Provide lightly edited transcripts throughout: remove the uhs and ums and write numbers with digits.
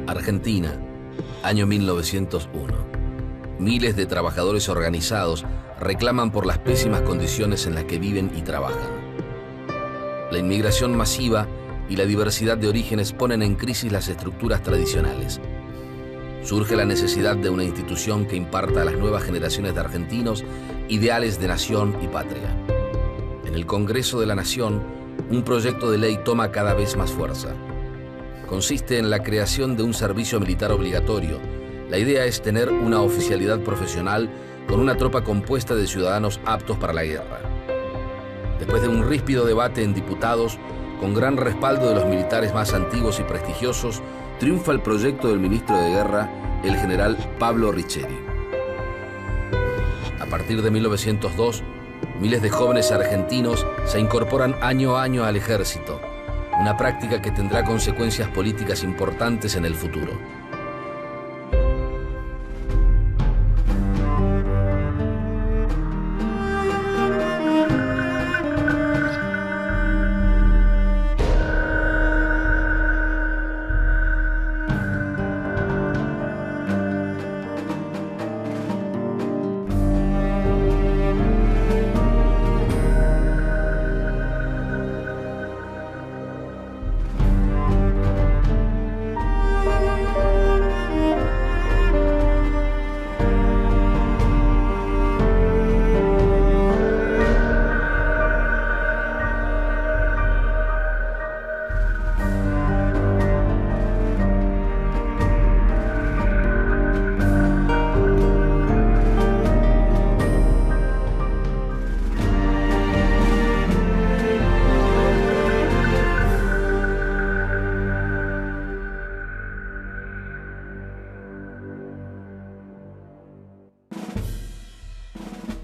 Argentina, año 1901. Miles de trabajadores organizados reclaman por las pésimas condiciones en las que viven y trabajan. La inmigración masiva y la diversidad de orígenes ponen en crisis las estructuras tradicionales. Surge la necesidad de una institución que imparta a las nuevas generaciones de argentinos ideales de nación y patria. En el Congreso de la Nación, un proyecto de ley toma cada vez más fuerza. Consiste en la creación de un servicio militar obligatorio. La idea es tener una oficialidad profesional con una tropa compuesta de ciudadanos aptos para la guerra. Después de un ríspido debate en diputados, con gran respaldo de los militares más antiguos y prestigiosos, triunfa el proyecto del ministro de Guerra, el general Pablo Richeri. A partir de 1902, miles de jóvenes argentinos se incorporan año a año al ejército, una práctica que tendrá consecuencias políticas importantes en el futuro.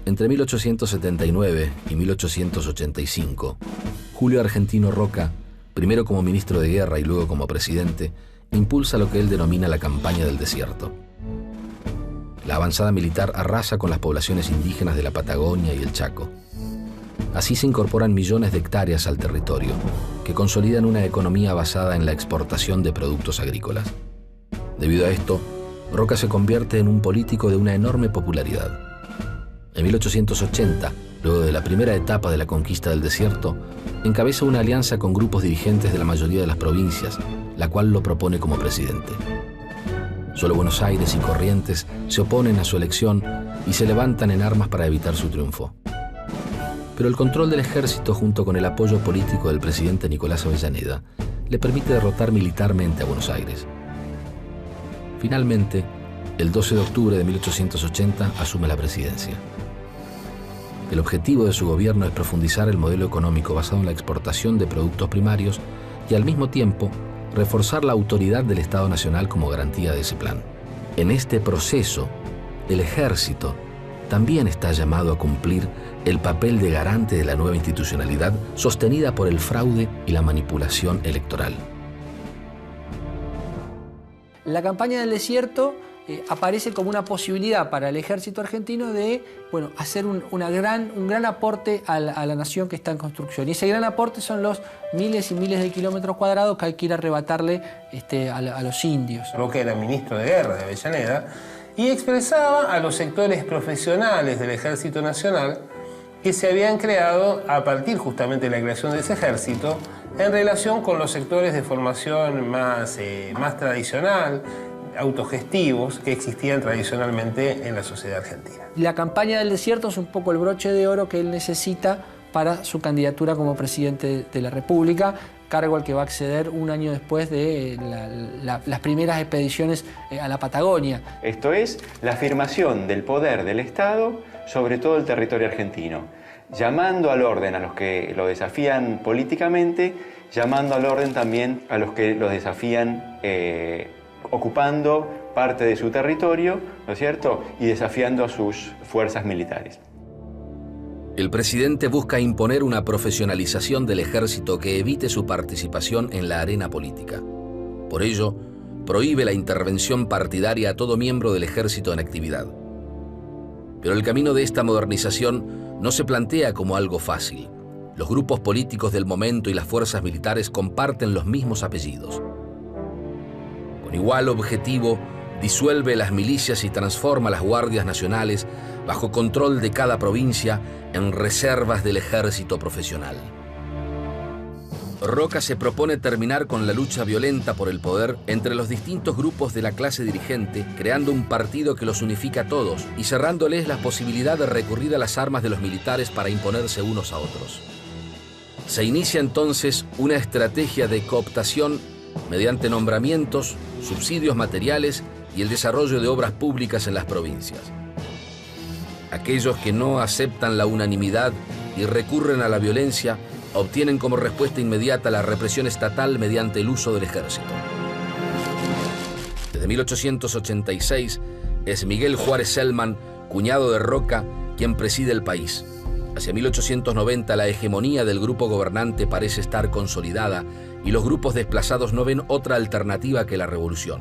Entre 1879 y 1885, Julio Argentino Roca, primero como ministro de Guerra y luego como presidente, impulsa lo que él denomina la campaña del desierto. La avanzada militar arrasa con las poblaciones indígenas de la Patagonia y el Chaco. Así se incorporan millones de hectáreas al territorio, que consolidan una economía basada en la exportación de productos agrícolas. Debido a esto, Roca se convierte en un político de una enorme popularidad. En 1880, luego de la primera etapa de la conquista del desierto, encabeza una alianza con grupos dirigentes de la mayoría de las provincias, la cual lo propone como presidente. Solo Buenos Aires y Corrientes se oponen a su elección y se levantan en armas para evitar su triunfo. Pero el control del ejército, junto con el apoyo político del presidente Nicolás Avellaneda, le permite derrotar militarmente a Buenos Aires. Finalmente, el 12 de octubre de 1880 asume la presidencia. El objetivo de su gobierno es profundizar el modelo económico basado en la exportación de productos primarios y al mismo tiempo reforzar la autoridad del Estado Nacional como garantía de ese plan. En este proceso, el ejército también está llamado a cumplir el papel de garante de la nueva institucionalidad sostenida por el fraude y la manipulación electoral. La campaña del desierto aparece como una posibilidad para el ejército argentino de hacer un gran aporte a la nación que está en construcción. Y ese gran aporte son los miles y miles de kilómetros cuadrados que hay que ir a arrebatarle a los indios. Roca era ministro de Guerra de Avellaneda y expresaba a los sectores profesionales del Ejército Nacional que se habían creado a partir justamente de la creación de ese ejército en relación con los sectores de formación más tradicional, autogestivos que existían tradicionalmente en la sociedad argentina. La campaña del desierto es un poco el broche de oro que él necesita para su candidatura como presidente de la República, cargo al que va a acceder un año después de las primeras expediciones a la Patagonia. Esto es la afirmación del poder del Estado sobre todo el territorio argentino, llamando al orden a los que lo desafían políticamente, llamando al orden también a los que lo desafían ocupando parte de su territorio, ¿no es cierto?, y desafiando a sus fuerzas militares. El presidente busca imponer una profesionalización del ejército que evite su participación en la arena política. Por ello, prohíbe la intervención partidaria a todo miembro del ejército en actividad. Pero el camino de esta modernización no se plantea como algo fácil. Los grupos políticos del momento y las fuerzas militares comparten los mismos apellidos. Con Con igual objetivo, disuelve las milicias y transforma las guardias nacionales bajo control de cada provincia en reservas del ejército profesional. Roca se propone terminar con la lucha violenta por el poder entre los distintos grupos de la clase dirigente, creando un partido que los unifica a todos y cerrándoles la posibilidad de recurrir a las armas de los militares para imponerse unos a otros. Se inicia entonces una estrategia de cooptación mediante nombramientos, subsidios materiales y el desarrollo de obras públicas en las provincias. Aquellos que no aceptan la unanimidad y recurren a la violencia obtienen como respuesta inmediata la represión estatal mediante el uso del ejército. Desde 1886 es Miguel Juárez Celman, cuñado de Roca, quien preside el país. Hacia 1890 la hegemonía del grupo gobernante parece estar consolidada y los grupos desplazados no ven otra alternativa que la revolución.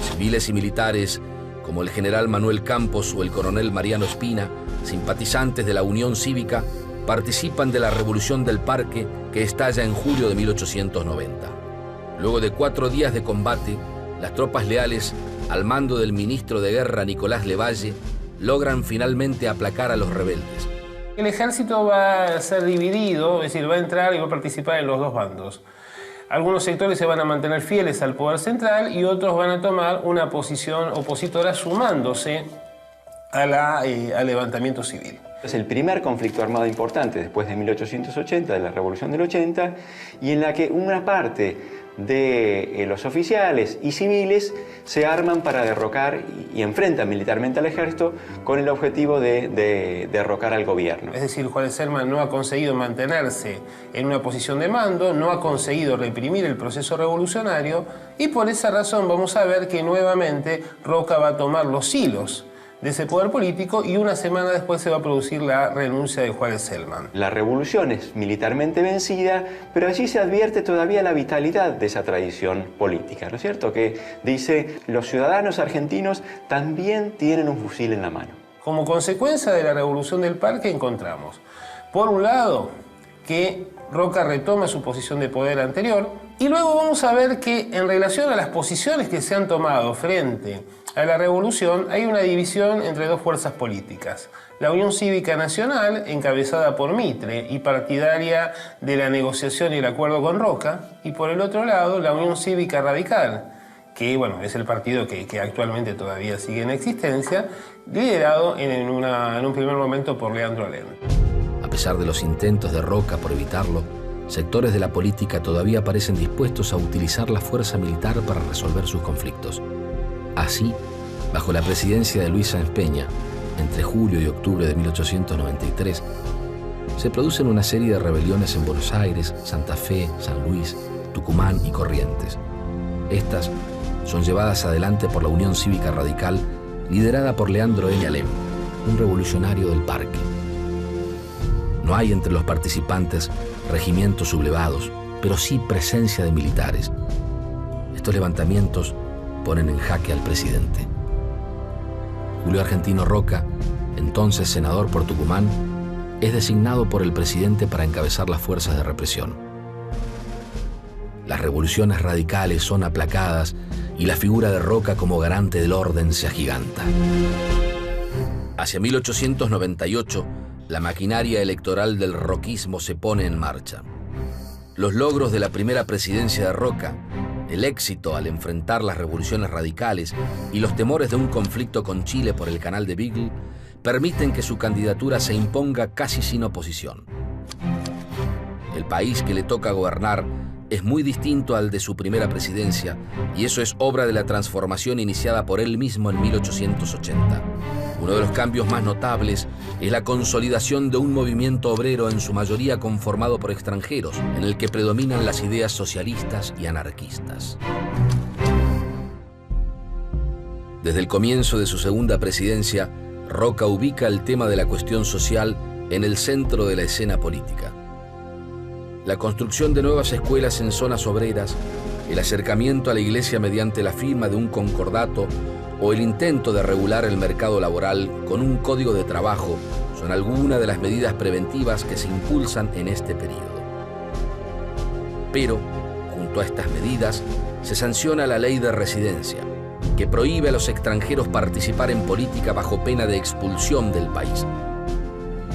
Civiles y militares, como el general Manuel Campos o el coronel Mariano Espina, simpatizantes de la Unión Cívica, participan de la Revolución del Parque que estalla en julio de 1890. Luego de 4 días de combate, las tropas leales, al mando del ministro de Guerra Nicolás Levalle, logran finalmente aplacar a los rebeldes. El ejército va a ser dividido, es decir, va a entrar y va a participar en los dos bandos. Algunos sectores se van a mantener fieles al poder central y otros van a tomar una posición opositora sumándose al levantamiento civil. Es el primer conflicto armado importante después de 1880, de la Revolución del 80, y en la que una parte de los oficiales y civiles se arman para derrocar y enfrentan militarmente al ejército con el objetivo de derrocar al gobierno. Es decir, Juárez Celman no ha conseguido mantenerse en una posición de mando, no ha conseguido reprimir el proceso revolucionario y por esa razón vamos a ver que nuevamente Roca va a tomar los hilos de ese poder político y una semana después se va a producir la renuncia de Juárez Celman. La revolución es militarmente vencida, pero allí se advierte todavía la vitalidad de esa tradición política, ¿no es cierto? Que dice, los ciudadanos argentinos también tienen un fusil en la mano. Como consecuencia de la Revolución del Parque encontramos, por un lado, que Roca retoma su posición de poder anterior y luego vamos a ver que en relación a las posiciones que se han tomado frente a la revolución hay una división entre dos fuerzas políticas. La Unión Cívica Nacional, encabezada por Mitre y partidaria de la negociación y el acuerdo con Roca, y por el otro lado la Unión Cívica Radical, que bueno, es el partido que actualmente todavía sigue en existencia, liderado en un primer momento por Leandro Alem. A pesar de los intentos de Roca por evitarlo, sectores de la política todavía parecen dispuestos a utilizar la fuerza militar para resolver sus conflictos. Así, bajo la presidencia de Luis Sáenz Peña, entre julio y octubre de 1893, se producen una serie de rebeliones en Buenos Aires, Santa Fe, San Luis, Tucumán y Corrientes. Estas son llevadas adelante por la Unión Cívica Radical, liderada por Leandro N. Alem, un revolucionario del Parque. No hay entre los participantes regimientos sublevados, pero sí presencia de militares. Estos levantamientos ponen en jaque al presidente. Julio Argentino Roca, entonces senador por Tucumán, es designado por el presidente para encabezar las fuerzas de represión. Las revoluciones radicales son aplacadas y la figura de Roca como garante del orden se agiganta. Hacia 1898, la maquinaria electoral del roquismo se pone en marcha. Los logros de la primera presidencia de Roca, el éxito al enfrentar las revoluciones radicales y los temores de un conflicto con Chile por el canal de Beagle permiten que su candidatura se imponga casi sin oposición. El país que le toca gobernar es muy distinto al de su primera presidencia y eso es obra de la transformación iniciada por él mismo en 1880. Uno de los cambios más notables es la consolidación de un movimiento obrero en su mayoría conformado por extranjeros, en el que predominan las ideas socialistas y anarquistas. Desde el comienzo de su segunda presidencia, Roca ubica el tema de la cuestión social en el centro de la escena política. La construcción de nuevas escuelas en zonas obreras, el acercamiento a la iglesia mediante la firma de un concordato o el intento de regular el mercado laboral con un código de trabajo son algunas de las medidas preventivas que se impulsan en este periodo. Pero, junto Junto a estas medidas, se sanciona la ley de residencia, que prohíbe a los extranjeros participar en política bajo pena de expulsión del país.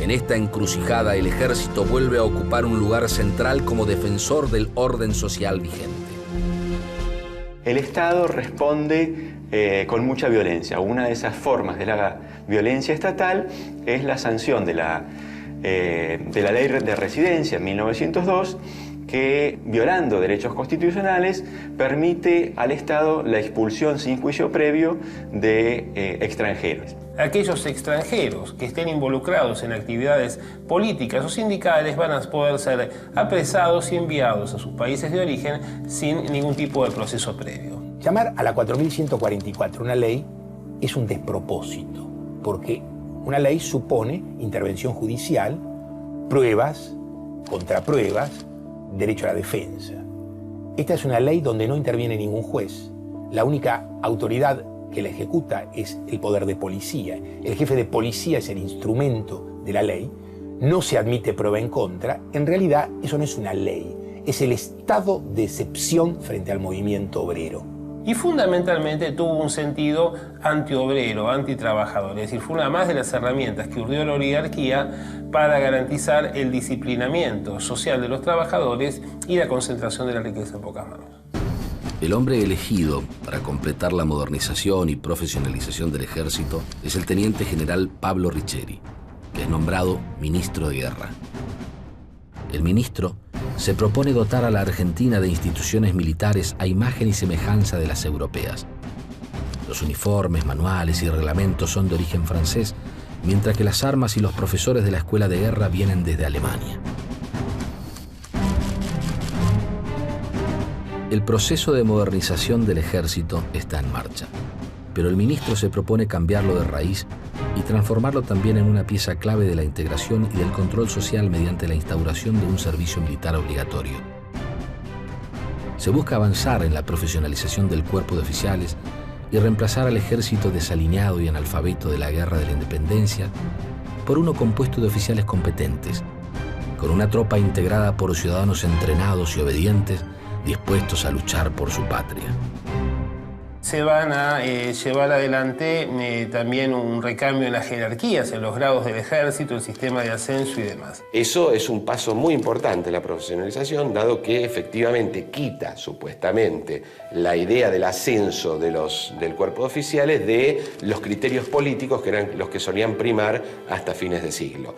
En esta encrucijada, el ejército vuelve a ocupar un lugar central como defensor del orden social vigente. El Estado responde con mucha violencia. Una de esas formas de la violencia estatal es la sanción de la ley de residencia en 1902, que, violando derechos constitucionales, permite al Estado la expulsión sin juicio previo de extranjeros. Aquellos extranjeros que estén involucrados en actividades políticas o sindicales van a poder ser apresados y enviados a sus países de origen sin ningún tipo de proceso previo. Llamar a la 4144 una ley es un despropósito, porque una ley supone intervención judicial, pruebas, contrapruebas, derecho a la defensa. Esta es una ley donde no interviene ningún juez. La única autoridad que la ejecuta es el poder de policía. El jefe de policía es el instrumento de la ley. No se admite prueba en contra. En realidad, eso no es una ley. Es el estado de excepción frente al movimiento obrero. Y fundamentalmente tuvo un sentido antiobrero, antitrabajador. Es decir, fue una más de las herramientas que urdió la oligarquía para garantizar el disciplinamiento social de los trabajadores y la concentración de la riqueza en pocas manos. El hombre elegido para completar la modernización y profesionalización del ejército es el teniente general Pablo Riccieri, que es nombrado ministro de guerra. El ministro se propone dotar a la Argentina de instituciones militares a imagen y semejanza de las europeas. Los uniformes, manuales y reglamentos son de origen francés, mientras que las armas y los profesores de la escuela de guerra vienen desde Alemania. El proceso de modernización del ejército está en marcha, pero el ministro se propone cambiarlo de raíz y transformarlo también en una pieza clave de la integración y del control social mediante la instauración de un servicio militar obligatorio. Se busca avanzar en la profesionalización del cuerpo de oficiales y reemplazar al ejército desalineado y analfabeto de la Guerra de la Independencia por uno compuesto de oficiales competentes, con una tropa integrada por ciudadanos entrenados y obedientes dispuestos a luchar por su patria. Se van a llevar adelante también un recambio en las jerarquías, en los grados del ejército, el sistema de ascenso y demás. Eso es un paso muy importante, la profesionalización, dado que efectivamente quita, supuestamente, la idea del ascenso del cuerpo de oficiales de los criterios políticos que eran los que solían primar hasta fines de siglo.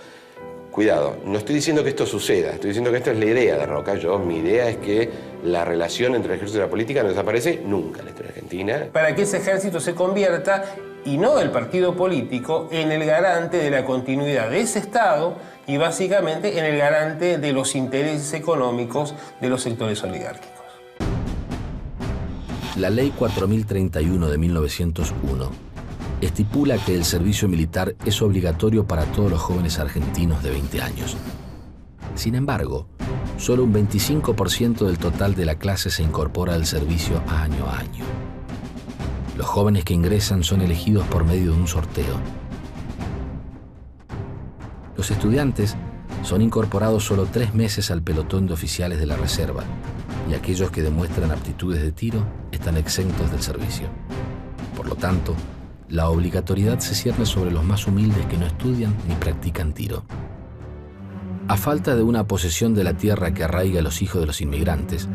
Cuidado, no estoy diciendo que esto suceda, estoy diciendo que esta es la idea de Roca. Mi idea es que la relación entre el ejército y la política no desaparece nunca en la historia argentina. Para que ese ejército se convierta, y no el partido político, en el garante de la continuidad de ese Estado y básicamente en el garante de los intereses económicos de los sectores oligárquicos. La Ley 4031 de 1901 estipula que el servicio militar es obligatorio para todos los jóvenes argentinos de 20 años. Sin embargo, solo un 25% del total de la clase se incorpora al servicio año a año. Los jóvenes que ingresan son elegidos por medio de un sorteo. Los estudiantes son incorporados solo 3 meses al pelotón de oficiales de la reserva, y aquellos que demuestran aptitudes de tiro están exentos del servicio. Por lo tanto, la obligatoriedad se cierne sobre los más humildes que no estudian ni practican tiro. A falta de una posesión de la tierra que arraiga a los hijos de los inmigrantes,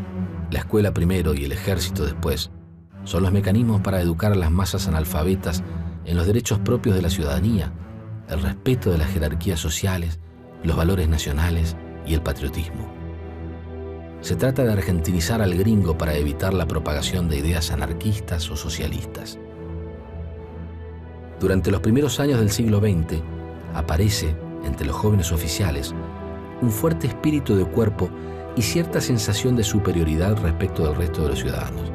la escuela primero y el ejército después son los mecanismos para educar a las masas analfabetas en los derechos propios de la ciudadanía, el respeto de las jerarquías sociales, los valores nacionales y el patriotismo. Se trata de argentinizar al gringo para evitar la propagación de ideas anarquistas o socialistas. Durante los primeros años del siglo XX, aparece, entre los jóvenes oficiales, un fuerte espíritu de cuerpo y cierta sensación de superioridad respecto del resto de los ciudadanos.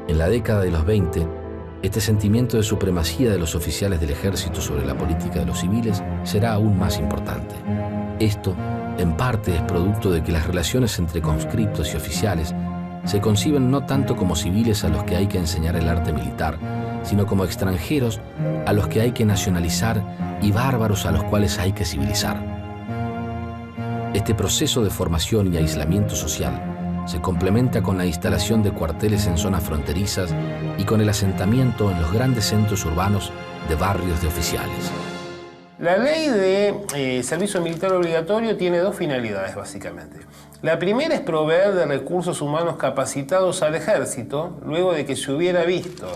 En la década de los 20, este sentimiento de supremacía de los oficiales del ejército sobre la política de los civiles será aún más importante. Esto, en parte, es producto de que las relaciones entre conscriptos y oficiales se conciben no tanto como civiles a los que hay que enseñar el arte militar, sino como extranjeros a los que hay que nacionalizar y bárbaros a los cuales hay que civilizar. Este proceso de formación y aislamiento social se complementa con la instalación de cuarteles en zonas fronterizas y con el asentamiento en los grandes centros urbanos de barrios de oficiales. La ley de servicio militar obligatorio tiene dos finalidades, básicamente. La primera es proveer de recursos humanos capacitados al ejército, luego de que se hubiera visto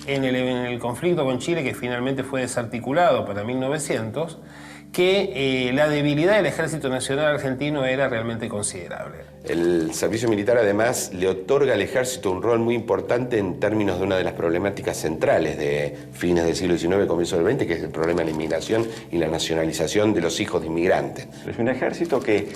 en el conflicto con Chile, que finalmente fue desarticulado para 1900, que la debilidad del Ejército Nacional Argentino era realmente considerable. El servicio militar además le otorga al ejército un rol muy importante en términos de una de las problemáticas centrales de fines del siglo XIX y comienzo del XX, que es el problema de la inmigración y la nacionalización de los hijos de inmigrantes. Es un ejército que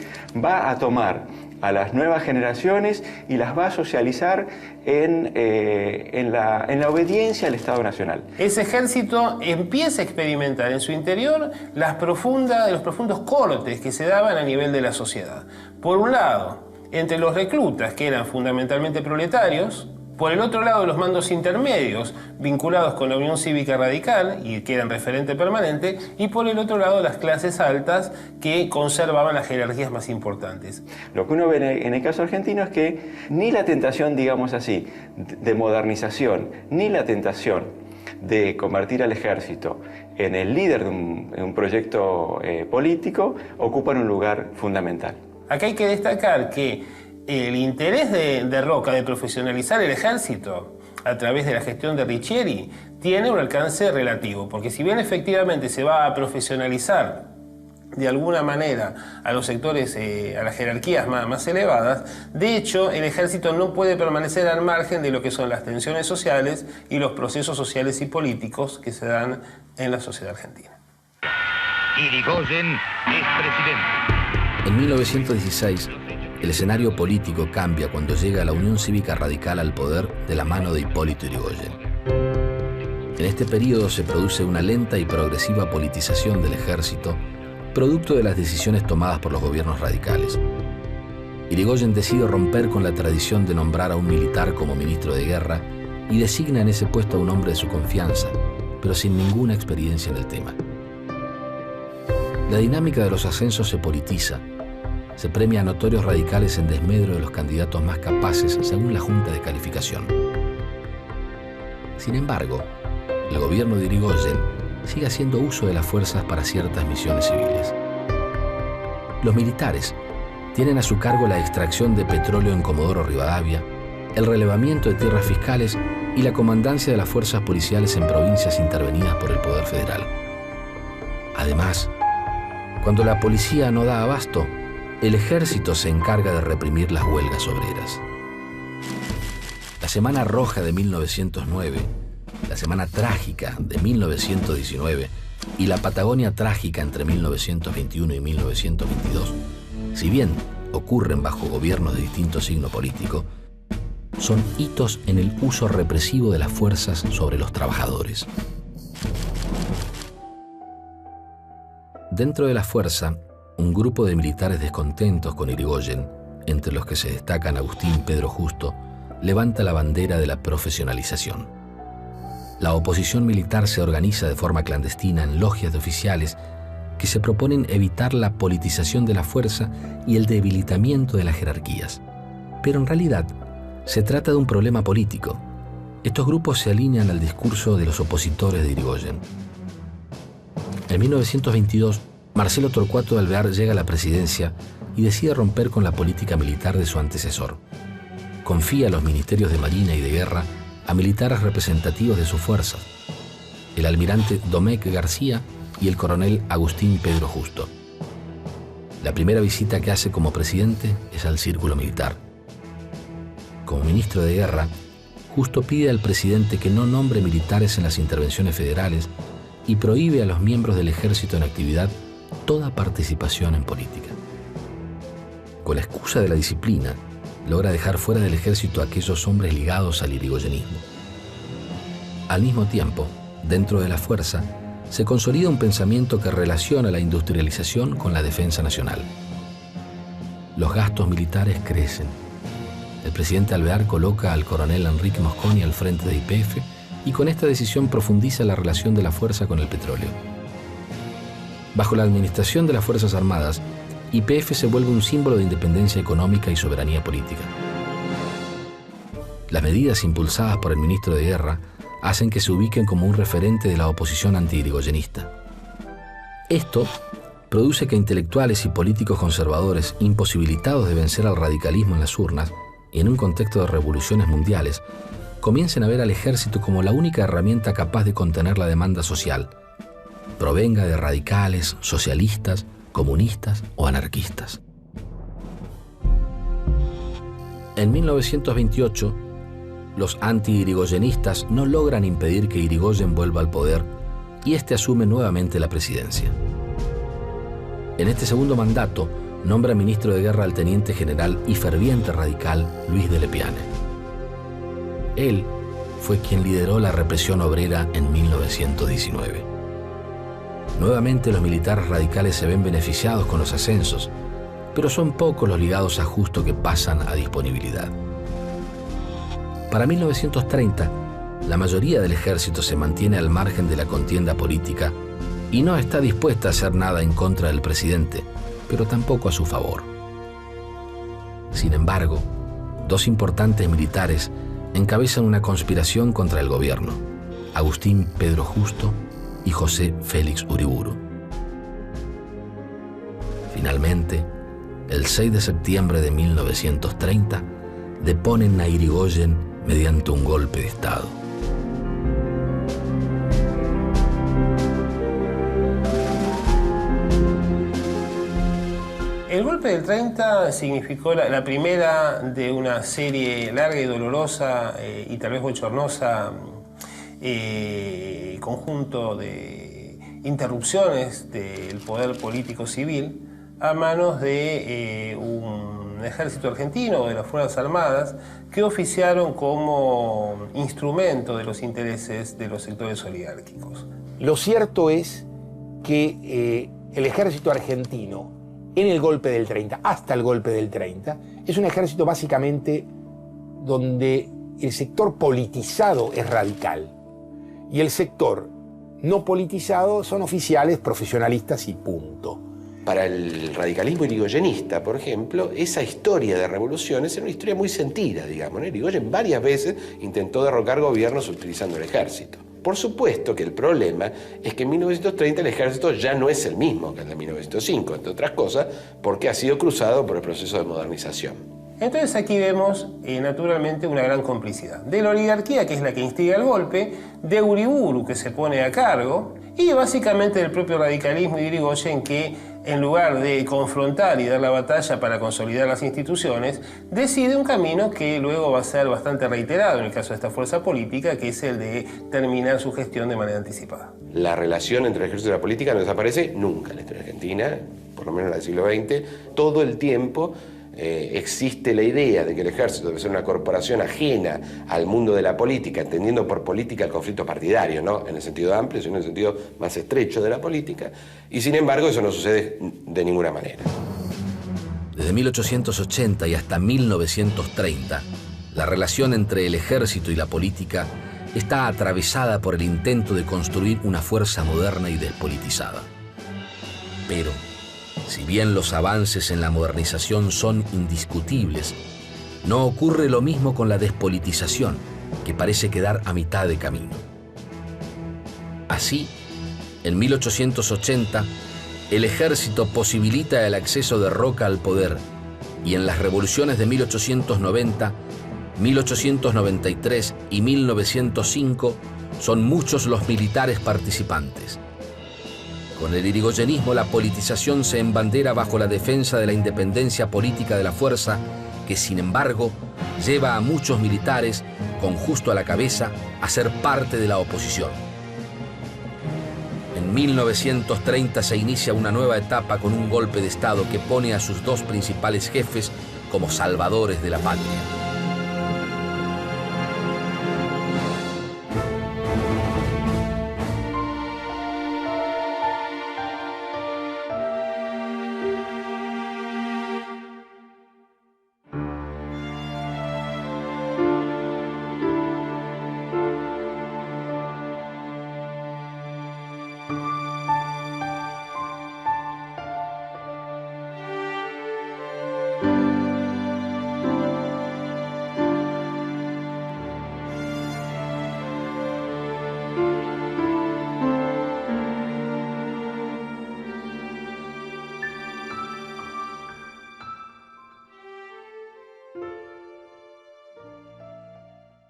va a tomar a las nuevas generaciones y las va a socializar en la obediencia al Estado Nacional. Ese ejército empieza a experimentar en su interior los profundos cortes que se daban a nivel de la sociedad. Por un lado, entre los reclutas, que eran fundamentalmente proletarios; por el otro lado, los mandos intermedios, vinculados con la Unión Cívica Radical y que eran referente permanente; y por el otro lado, las clases altas, que conservaban las jerarquías más importantes. Lo que uno ve en el caso argentino es que ni la tentación, digamos así, de modernización, ni la tentación de convertir al ejército en el líder de un proyecto político ocupan un lugar fundamental. Acá hay que destacar que el interés de Roca de profesionalizar el ejército a través de la gestión de Riccieri tiene un alcance relativo, porque si bien efectivamente se va a profesionalizar de alguna manera a los sectores, a las jerarquías más elevadas, de hecho el ejército no puede permanecer al margen de lo que son las tensiones sociales y los procesos sociales y políticos que se dan en la sociedad argentina. Irigoyen es presidente. En 1916, el escenario político cambia cuando llega la Unión Cívica Radical al poder de la mano de Hipólito Yrigoyen. En este periodo se produce una lenta y progresiva politización del ejército, producto de las decisiones tomadas por los gobiernos radicales. Yrigoyen decide romper con la tradición de nombrar a un militar como ministro de guerra y designa en ese puesto a un hombre de su confianza, pero sin ninguna experiencia en el tema. La dinámica de los ascensos se politiza. Se premia a notorios radicales en desmedro de los candidatos más capaces según la Junta de Calificación. Sin embargo, el gobierno de Yrigoyen sigue haciendo uso de las fuerzas para ciertas misiones civiles. Los militares tienen a su cargo la extracción de petróleo en Comodoro Rivadavia, el relevamiento de tierras fiscales y la comandancia de las fuerzas policiales en provincias intervenidas por el Poder Federal. Además, cuando la policía no da abasto, el ejército se encarga de reprimir las huelgas obreras. La Semana Roja de 1909, la Semana Trágica de 1919 y la Patagonia Trágica entre 1921 y 1922, si bien ocurren bajo gobiernos de distinto signo político, son hitos en el uso represivo de las fuerzas sobre los trabajadores. Dentro de la fuerza, un grupo de militares descontentos con Yrigoyen, entre los que se destacan Agustín Pedro Justo, levanta la bandera de la profesionalización. La oposición militar se organiza de forma clandestina en logias de oficiales que se proponen evitar la politización de la fuerza y el debilitamiento de las jerarquías. Pero en realidad, se trata de un problema político. Estos grupos se alinean al discurso de los opositores de Yrigoyen. En 1922, Marcelo Torcuato de Alvear llega a la presidencia y decide romper con la política militar de su antecesor. Confía los ministerios de Marina y de Guerra a militares representativos de sus fuerzas, el almirante Domecq García y el coronel Agustín Pedro Justo. La primera visita que hace como presidente es al círculo militar. Como ministro de Guerra, Justo pide al presidente que no nombre militares en las intervenciones federales y prohíbe a los miembros del ejército en actividad toda participación en política. Con la excusa de la disciplina, logra dejar fuera del ejército a aquellos hombres ligados al yrigoyenismo. Al mismo tiempo, dentro de la fuerza, se consolida un pensamiento que relaciona la industrialización con la defensa nacional. Los gastos militares crecen. El presidente Alvear coloca al coronel Enrique Mosconi al frente de YPF y con esta decisión profundiza la relación de la fuerza con el petróleo. Bajo la administración de las Fuerzas Armadas, YPF se vuelve un símbolo de independencia económica y soberanía política. Las medidas impulsadas por el ministro de Guerra hacen que se ubiquen como un referente de la oposición anti-irigoyenista. Esto produce que intelectuales y políticos conservadores, imposibilitados de vencer al radicalismo en las urnas y en un contexto de revoluciones mundiales, comiencen a ver al ejército como la única herramienta capaz de contener la demanda social, provenga de radicales, socialistas, comunistas o anarquistas. En 1928, los anti-irigoyenistas no logran impedir que Irigoyen vuelva al poder y este asume nuevamente la presidencia. En este segundo mandato, nombra ministro de Guerra al teniente general y ferviente radical Luis de Lepiane. Él fue quien lideró la represión obrera en 1919. Nuevamente los militares radicales se ven beneficiados con los ascensos, pero son pocos los ligados a Justo que pasan a disponibilidad. Para 1930, la mayoría del ejército se mantiene al margen de la contienda política y no está dispuesta a hacer nada en contra del presidente, pero tampoco a su favor. Sin embargo, dos importantes militares encabezan una conspiración contra el gobierno: Agustín Pedro Justo y José Félix Uriburu. Finalmente, el 6 de septiembre de 1930, deponen a Irigoyen mediante un golpe de Estado. El golpe del 30 significó la primera de una serie larga y dolorosa y tal vez bochornosa conjunto de interrupciones del poder político civil a manos de un ejército argentino o de las Fuerzas Armadas que oficiaron como instrumento de los intereses de los sectores oligárquicos. Lo cierto es que el ejército argentino, en el golpe del 30, hasta el golpe del 30, es un ejército básicamente donde el sector politizado es radical y el sector no politizado son oficiales, profesionalistas y punto. Para el radicalismo irigoyenista, por ejemplo, esa historia de revoluciones era una historia muy sentida, digamos, ¿no? Irigoyen varias veces intentó derrocar gobiernos utilizando el ejército. Por supuesto que el problema es que en 1930 el ejército ya no es el mismo que en el de 1905, entre otras cosas, porque ha sido cruzado por el proceso de modernización. Entonces aquí vemos naturalmente una gran complicidad de la oligarquía, que es la que instiga el golpe, de Uriburu, que se pone a cargo, y básicamente del propio radicalismo de Irigoyen, que en lugar de confrontar y dar la batalla para consolidar las instituciones, decide un camino que luego va a ser bastante reiterado en el caso de esta fuerza política, que es el de terminar su gestión de manera anticipada. La relación entre el ejército y la política no desaparece nunca en la historia argentina, por lo menos en el siglo XX. Todo el tiempo existe la idea de que el ejército debe ser una corporación ajena al mundo de la política, entendiendo por política el conflicto partidario, no en el sentido amplio, sino en el sentido más estrecho de la política, y sin embargo eso no sucede de ninguna manera. Desde 1880 y hasta 1930, la relación entre el ejército y la política está atravesada por el intento de construir una fuerza moderna y despolitizada. Pero, si bien los avances en la modernización son indiscutibles, no ocurre lo mismo con la despolitización, que parece quedar a mitad de camino. Así, en 1880, el ejército posibilita el acceso de Roca al poder, y en las revoluciones de 1890, 1893 y 1905 son muchos los militares participantes. Con el irigoyenismo, la politización se embandera bajo la defensa de la independencia política de la fuerza, que sin embargo lleva a muchos militares, con Justo a la cabeza, a ser parte de la oposición. En 1930 se inicia una nueva etapa con un golpe de Estado que pone a sus dos principales jefes como salvadores de la patria.